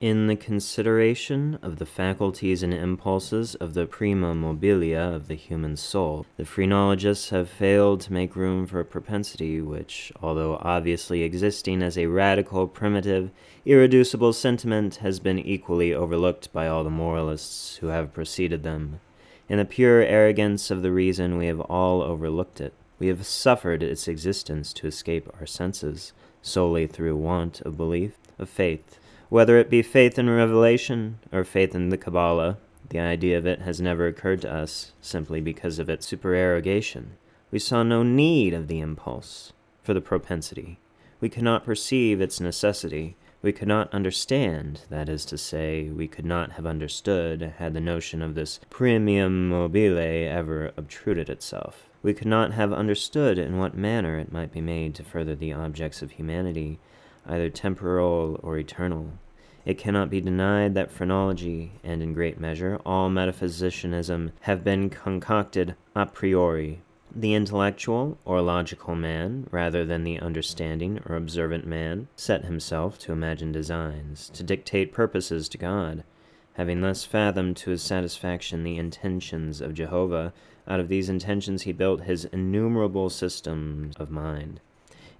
In the consideration of the faculties and impulses of the prima mobilia of the human soul, the phrenologists have failed to make room for a propensity which, although obviously existing as a radical, primitive, irreducible sentiment, has been equally overlooked by all the moralists who have preceded them. In the pure arrogance of the reason, we have all overlooked it. We have suffered its existence to escape our senses, solely through want of belief, of faith. Whether it be faith in revelation or faith in the Kabbalah, the idea of it has never occurred to us, simply because of its supererogation. We saw no need of the impulse, for the propensity. We could not perceive its necessity. We could not understand, that is to say, we could not have understood had the notion of this primum mobile ever obtruded itself. We could not have understood in what manner it might be made to further the objects of humanity, either temporal or eternal. It cannot be denied that phrenology, and in great measure all metaphysicianism, have been concocted a priori. The intellectual or logical man, rather than the understanding or observant man, set himself to imagine designs, to dictate purposes to God. Having thus fathomed to his satisfaction the intentions of Jehovah, out of these intentions he built his innumerable systems of mind.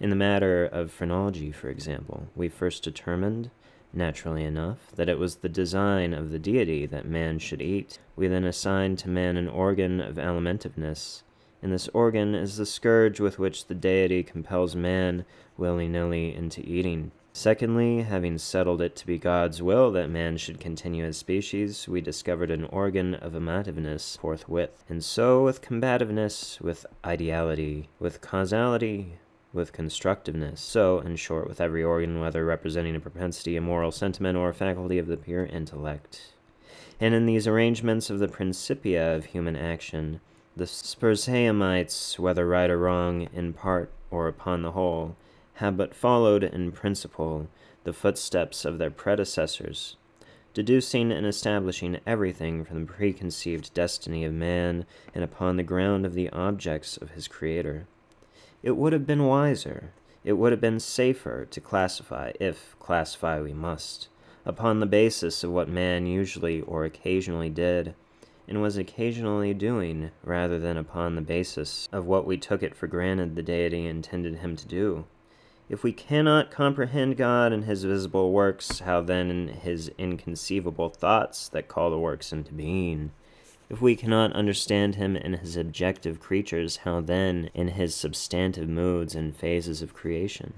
In the matter of phrenology, for example, we first determined, naturally enough, that it was the design of the deity that man should eat. We then assigned to man an organ of alimentiveness, and this organ is the scourge with which the deity compels man willy-nilly into eating. Secondly, having settled it to be God's will that man should continue as species, we discovered an organ of amativeness forthwith. And so with combativeness, with ideality, with causality, with constructiveness, so, in short, with every organ, whether representing a propensity, a moral sentiment, or a faculty of the pure intellect. And in these arrangements of the principia of human action, the Spurzheimites, whether right or wrong, in part or upon the whole, have but followed in principle the footsteps of their predecessors, deducing and establishing everything from the preconceived destiny of man and upon the ground of the objects of his Creator. It would have been wiser, it would have been safer to classify, if classify we must, upon the basis of what man usually or occasionally did, and was occasionally doing, rather than upon the basis of what we took it for granted the deity intended him to do. If we cannot comprehend God in his visible works, how then in his inconceivable thoughts that call the works into being? If we cannot understand him in his objective creatures, how then in his substantive moods and phases of creation?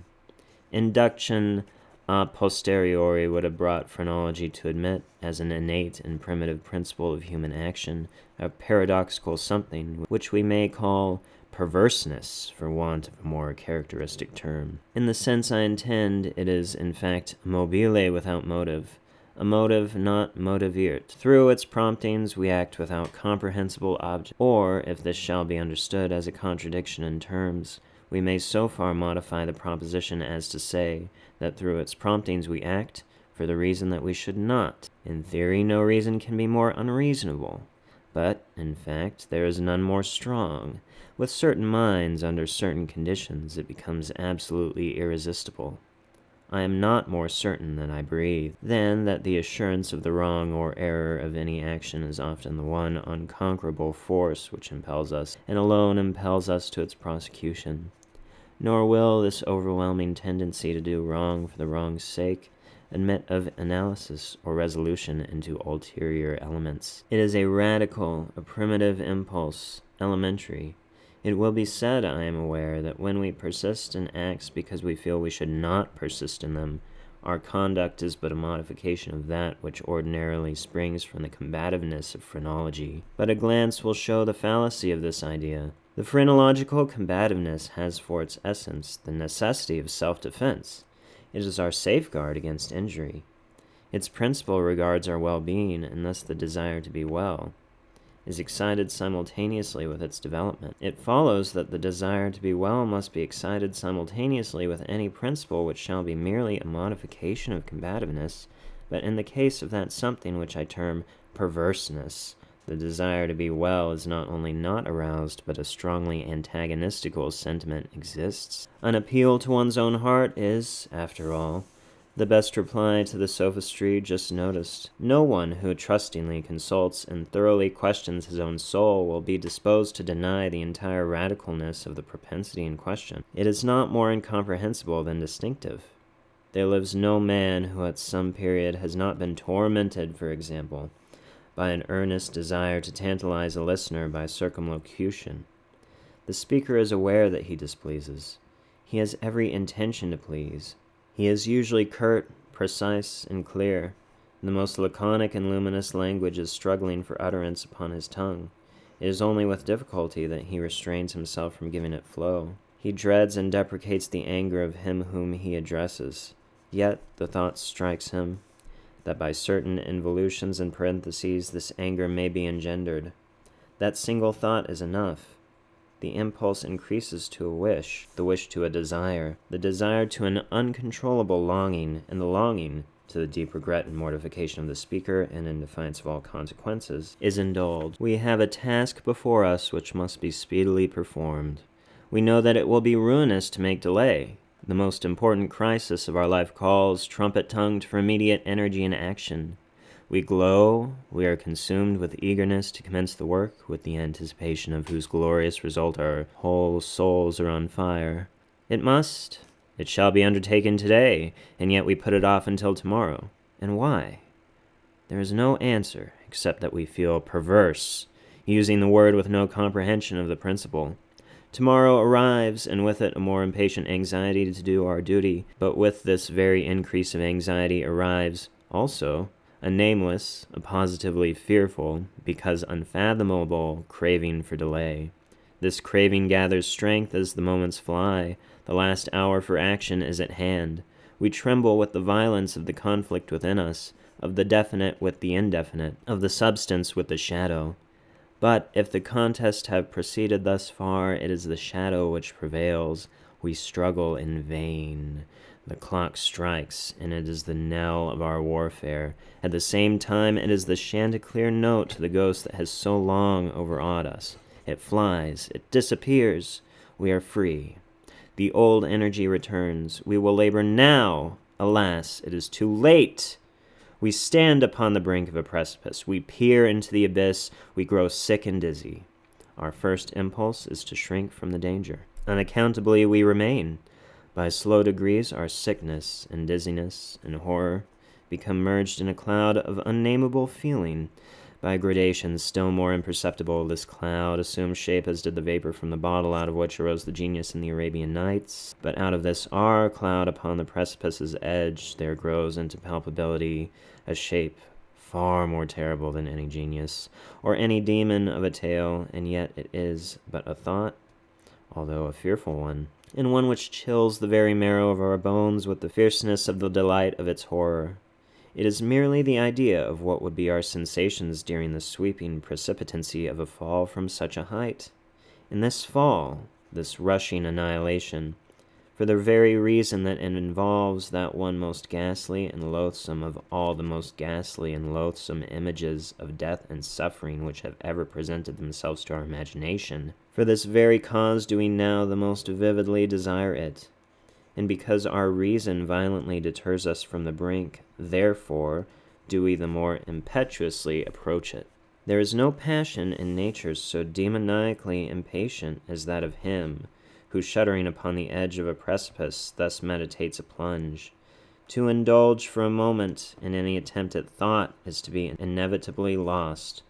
Induction a posteriori would have brought phrenology to admit, as an innate and primitive principle of human action, a paradoxical something which we may call perverseness, for want of a more characteristic term. In the sense I intend, it is, in fact, mobile without motive, a motive not motiviert. Through its promptings we act without comprehensible object, or, if this shall be understood as a contradiction in terms, we may so far modify the proposition as to say that through its promptings we act for the reason that we should not. In theory, no reason can be more unreasonable, but, in fact, there is none more strong. With certain minds, under certain conditions, it becomes absolutely irresistible. I am not more certain that I breathe, than that the assurance of the wrong or error of any action is often the one unconquerable force which impels us, and alone impels us to its prosecution. Nor will this overwhelming tendency to do wrong for the wrong's sake admit of analysis or resolution into ulterior elements. It is a radical, a primitive impulse, elementary. It will be said, I am aware, that when we persist in acts because we feel we should not persist in them, our conduct is but a modification of that which ordinarily springs from the combativeness of phrenology. But a glance will show the fallacy of this idea. The phrenological combativeness has for its essence the necessity of self-defense. It is our safeguard against injury. Its principle regards our well-being, and thus the desire to be well is excited simultaneously with its development. It follows that the desire to be well must be excited simultaneously with any principle which shall be merely a modification of combativeness, but in the case of that something which I term perverseness, the desire to be well is not only not aroused, but a strongly antagonistical sentiment exists. An appeal to one's own heart is, after all, The best reply to the sophistry just noticed. No one who trustingly consults and thoroughly questions his own soul will be disposed to deny the entire radicalness of the propensity in question. It is not more incomprehensible than distinctive. There lives no man who at some period has not been tormented, for example, by an earnest desire to tantalize a listener by circumlocution. The speaker is aware that he displeases. He has every intention to please. He is usually curt, precise, and clear. The most laconic and luminous language is struggling for utterance upon his tongue. It is only with difficulty that he restrains himself from giving it flow. He dreads and deprecates the anger of him whom he addresses. Yet the thought strikes him that by certain involutions and parentheses this anger may be engendered. That single thought is enough. The impulse increases to a wish, the wish to a desire, the desire to an uncontrollable longing, and the longing, to the deep regret and mortification of the speaker, and in defiance of all consequences, is indulged. We have a task before us which must be speedily performed. We know that it will be ruinous to make delay. The most important crisis of our life calls, trumpet-tongued, for immediate energy and action. We glow, we are consumed with eagerness to commence the work, with the anticipation of whose glorious result our whole souls are on fire. It shall be undertaken today, and yet we put it off until tomorrow. And why? There is no answer, except that we feel perverse, using the word with no comprehension of the principle. Tomorrow arrives, and with it a more impatient anxiety to do our duty, but with this very increase of anxiety arrives, also, a nameless, a positively fearful, because unfathomable, craving for delay. This craving gathers strength as the moments fly. The last hour for action is at hand. We tremble with the violence of the conflict within us, of the definite with the indefinite, of the substance with the shadow. But if the contest have proceeded thus far, it is the shadow which prevails. We struggle in vain. The clock strikes, and it is the knell of our warfare. At the same time, it is the chanticleer note to the ghost that has so long overawed us. It flies, it disappears. We are free. The old energy returns. We will labor now. Alas, it is too late. We stand upon the brink of a precipice. We peer into the abyss. We grow sick and dizzy. Our first impulse is to shrink from the danger. Unaccountably, we remain. By slow degrees, our sickness and dizziness and horror become merged in a cloud of unnameable feeling. By gradations still more imperceptible, this cloud assumes shape as did the vapor from the bottle out of which arose the genius in the Arabian Nights. But out of this our cloud upon the precipice's edge there grows into palpability a shape far more terrible than any genius, or any demon of a tale, and yet it is but a thought, although a fearful one, and one which chills the very marrow of our bones with the fierceness of the delight of its horror. It is merely the idea of what would be our sensations during the sweeping precipitancy of a fall from such a height. In this fall, this rushing annihilation, for the very reason that it involves that one most ghastly and loathsome of all the most ghastly and loathsome images of death and suffering which have ever presented themselves to our imagination, for this very cause do we now the most vividly desire it. And because our reason violently deters us from the brink, therefore do we the more impetuously approach it. There is no passion in nature so demoniacally impatient as that of him who, shuddering upon the edge of a precipice, thus meditates a plunge. To indulge for a moment in any attempt at thought is to be inevitably lost.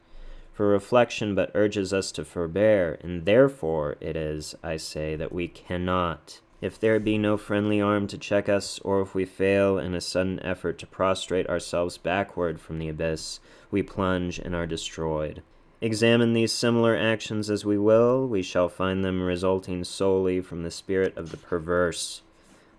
For reflection but urges us to forbear, and therefore it is, I say, that we cannot. If there be no friendly arm to check us, or if we fail in a sudden effort to prostrate ourselves backward from the abyss, we plunge and are destroyed. Examine these similar actions as we will, we shall find them resulting solely from the spirit of the perverse.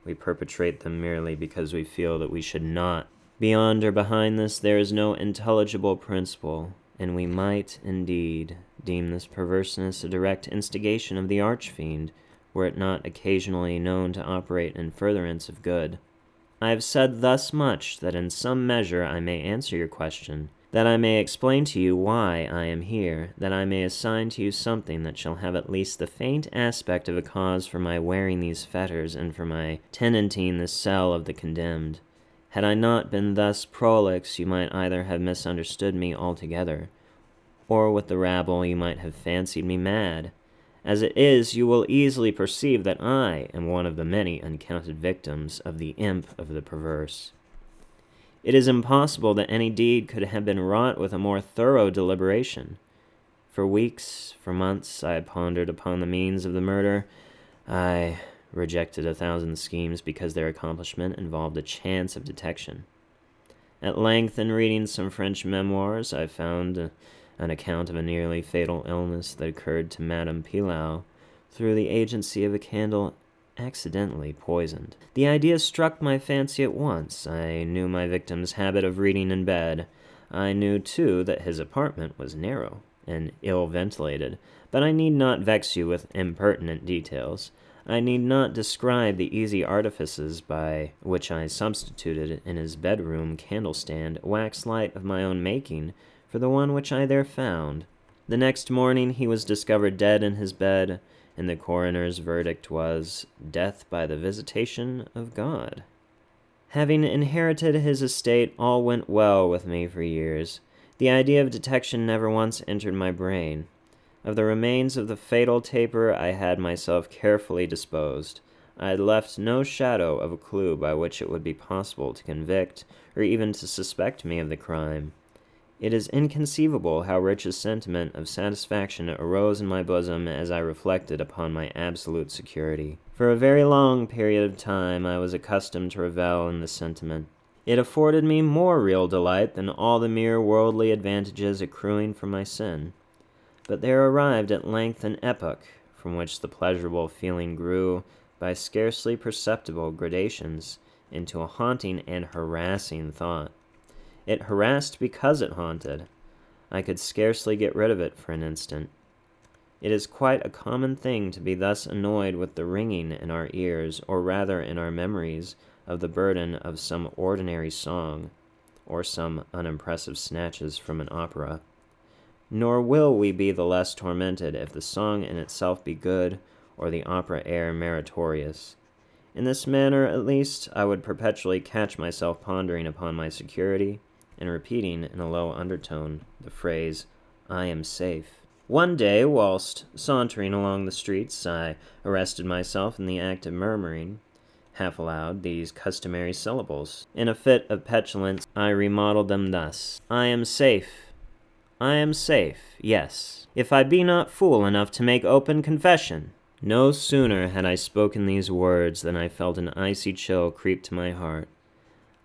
We perpetrate them merely because we feel that we should not. Beyond or behind this there is no intelligible principle, and we might, indeed, deem this perverseness a direct instigation of the arch-fiend, were it not occasionally known to operate in furtherance of good. I have said thus much that in some measure I may answer your question, that I may explain to you why I am here, that I may assign to you something that shall have at least the faint aspect of a cause for my wearing these fetters and for my tenanting the cell of the condemned. Had I not been thus prolix, you might either have misunderstood me altogether, or with the rabble you might have fancied me mad. As it is, you will easily perceive that I am one of the many uncounted victims of the imp of the perverse. It is impossible that any deed could have been wrought with a more thorough deliberation. For weeks, for months, I had pondered upon the means of the murder. I rejected 1,000 schemes because their accomplishment involved a chance of detection. At length, in reading some French memoirs, I found an account of a nearly fatal illness that occurred to Madame Pilau through the agency of a candle accidentally poisoned. The idea struck my fancy at once. I knew my victim's habit of reading in bed. I knew, too, that his apartment was narrow and ill-ventilated, but I need not vex you with impertinent details. I need not describe the easy artifices by which I substituted in his bedroom candle-stand a wax light of my own making for the one which I there found. The next morning he was discovered dead in his bed, and the coroner's verdict was death by the visitation of God. Having inherited his estate, all went well with me for years. The idea of detection never once entered my brain. Of the remains of the fatal taper I had myself carefully disposed. I had left no shadow of a clue by which it would be possible to convict, or even to suspect me of the crime. It is inconceivable how rich a sentiment of satisfaction arose in my bosom as I reflected upon my absolute security. For a very long period of time I was accustomed to revel in this sentiment. It afforded me more real delight than all the mere worldly advantages accruing from my sin. But there arrived at length an epoch from which the pleasurable feeling grew, by scarcely perceptible gradations, into a haunting and harassing thought. It harassed because it haunted. I could scarcely get rid of it for an instant. It is quite a common thing to be thus annoyed with the ringing in our ears, or rather in our memories, of the burden of some ordinary song, or some unimpressive snatches from an opera. Nor will we be the less tormented if the song in itself be good, or the opera air meritorious. In this manner, at least, I would perpetually catch myself pondering upon my security, and repeating in a low undertone the phrase, "I am safe." One day, whilst sauntering along the streets, I arrested myself in the act of murmuring, half aloud, these customary syllables. In a fit of petulance, I remodeled them thus: "I am safe. I am safe, yes, if I be not fool enough to make open confession." No sooner had I spoken these words than I felt an icy chill creep to my heart.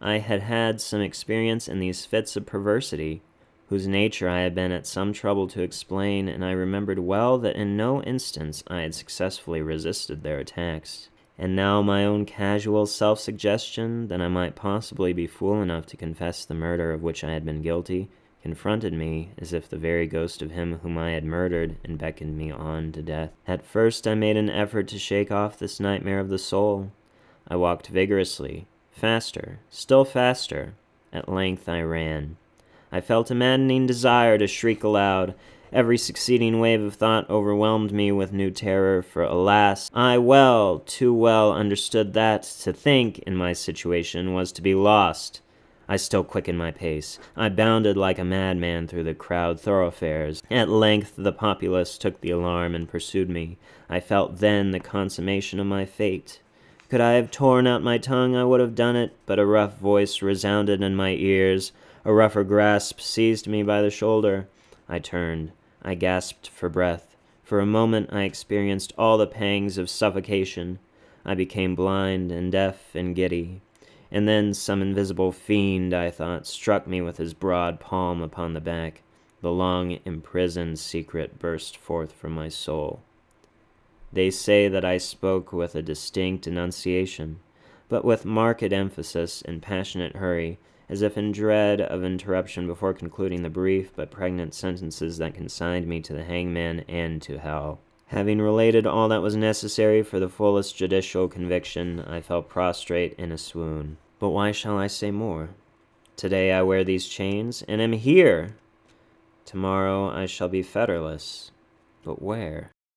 I had had some experience in these fits of perversity, whose nature I had been at some trouble to explain, and I remembered well that in no instance I had successfully resisted their attacks. And now my own casual self-suggestion that I might possibly be fool enough to confess the murder of which I had been guilty confronted me as if the very ghost of him whom I had murdered and beckoned me on to death. At first I made an effort to shake off this nightmare of the soul. I walked vigorously, faster, still faster. At length I ran. I felt a maddening desire to shriek aloud. Every succeeding wave of thought overwhelmed me with new terror, for alas, I well, too well understood that to think in my situation was to be lost. I still quickened my pace. I bounded like a madman through the crowded thoroughfares. At length the populace took the alarm and pursued me. I felt then the consummation of my fate. Could I have torn out my tongue, I would have done it, but a rough voice resounded in my ears. A rougher grasp seized me by the shoulder. I turned. I gasped for breath. For a moment I experienced all the pangs of suffocation. I became blind and deaf and giddy. And then some invisible fiend, I thought, struck me with his broad palm upon the back. The long imprisoned secret burst forth from my soul. They say that I spoke with a distinct enunciation, but with marked emphasis and passionate hurry, as if in dread of interruption before concluding the brief but pregnant sentences that consigned me to the hangman and to hell. Having related all that was necessary for the fullest judicial conviction, I fell prostrate in a swoon. But why shall I say more? Today I wear these chains, and am here. Tomorrow I shall be fetterless. But where?